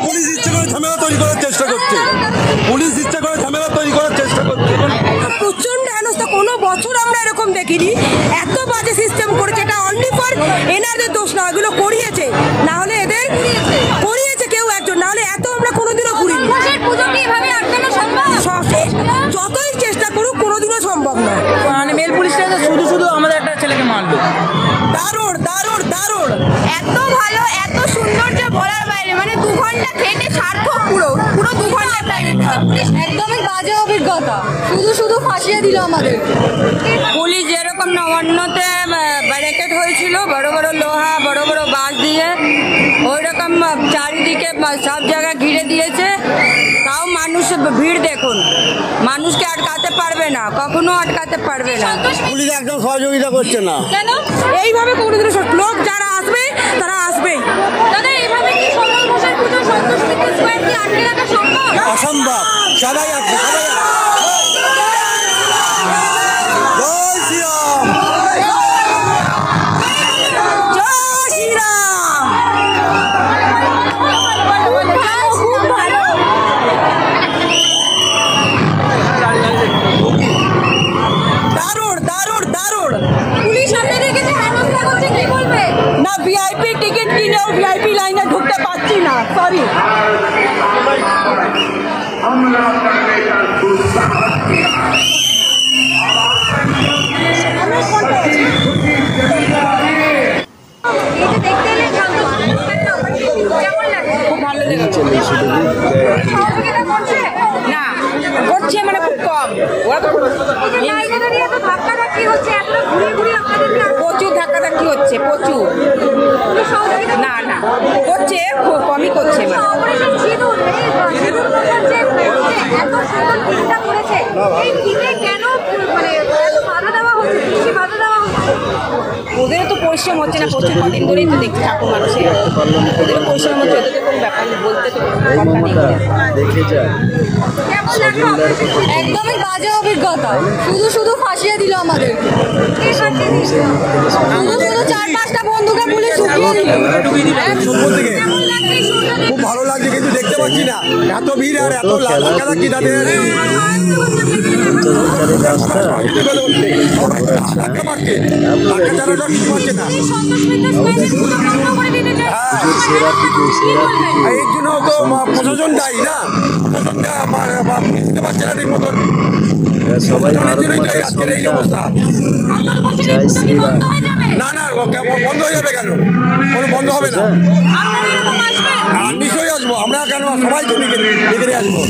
Police ইচ্ছে করে ঝামেলা তৈরি করার চেষ্টা করছে, পুলিশ ইচ্ছে করে ঝামেলা তৈরি করার চেষ্টা করছে। প্রচন্ড হেনস্থা, কোনো বছর আমরা এরকম দেখিনি। এত বাজে সিস্টেম করেছে, এটা অনলি ফর এনাদের দোষ না, এগুলো করিয়েছে, না হলে এদের করিয়েছে কেউ একজন, না হলে এত আমরা কোনোদিনও ঘুরিনি। যতই চেষ্টা করুক কোনোদিনও সম্ভব নয়। মানে মেল পুলিশটা তো শুধু শুধু আমাদের একটা ছেলেকে মারলো। দারুণ দারুণ দারুণ, এত ভালো, এত সুন্দর যে বলার বাইরে, মানে 2 ঘন্টা খেটে সার্থক, পুরো 2 ঘন্টা টাইম। একদমই বাজে অভিজ্ঞতা, শুধু শুধু ফাঁসিয়ে দিল আমাদের। পুলিশ যেরকম নবান্নতে ব্যারিকেড হয়েছিল বড় বড় লোহা বড় বড় বাঁশ দিয়ে, ওই রকম চারিদিকে সব জায়গায় ঘিরে দিয়েছে। তাও মানুষ ভিড় দেখুন, মানুষকে আটকাতে পারবে না, কখনো আটকাতে পারবে না। পুলিশ একদম সহযোগিতা করছে না। কেন? এইভাবে কোনোদিনও লোক যারা আসবে তারা আসবেই। দাদা, এইভাবে কি সময় বসার পুজো সন্তোষ মিত্র স্কয়ার কি আটকে রাখা সম্ভব? অসম্ভব, সবাই আসবে, সবাই আসবে। জয় শ্রীরাম। জয় শ্রীরাম। খুব ভালো। দারুণ দারুণ দারুণ। পুলিশ আপনাদেরকে যে হেনস্থা করছে, কি বলবে? না, ভিআইপি টিকিট কিনেও ভিআইপি লাইনে ঢুকতে পারছি না, সরি। খুব ভালো লেগেছে। না করছে মানে খুব কম, ওরা তো প্রচুর ধাক্কাধাক্কি হচ্ছে, প্রচুর। না না করছে, খুব কমই করছে। ওদের তো পরিশ্রম হচ্ছে না, প্রচুর কদিন ধরেই তো দেখছি ঠাকুর মানুষের, ওদেরও পরিশ্রম হচ্ছে, ওদের তো কোনো ব্যাপার নেই, বলতে তো কথা নেই। একদমই বাজে অভিজ্ঞতা, শুধু শুধু ফাঁসিয়ে দিল আমাদের। শুধু শুধু 4-5টা বন্ধুকে পুলিশ ঢুকিয়ে দিল। খুব ভালো লাগছে, কিন্তু দেখতে পাচ্ছি না এত ভিড় আর এত লাগালাগি তাদের। এই জন্য তো প্রশাসন দায়ী না, বুঝতে পারছে না ঠিক মতন। সবাই আজকের এই অবস্থা। না না, বন্ধ হয়ে যাবে কেন? কোনো বন্ধ হবে না, নিশ্চয়ই আসবো আমরা, কেন সবাইকে ডেকে আসবো।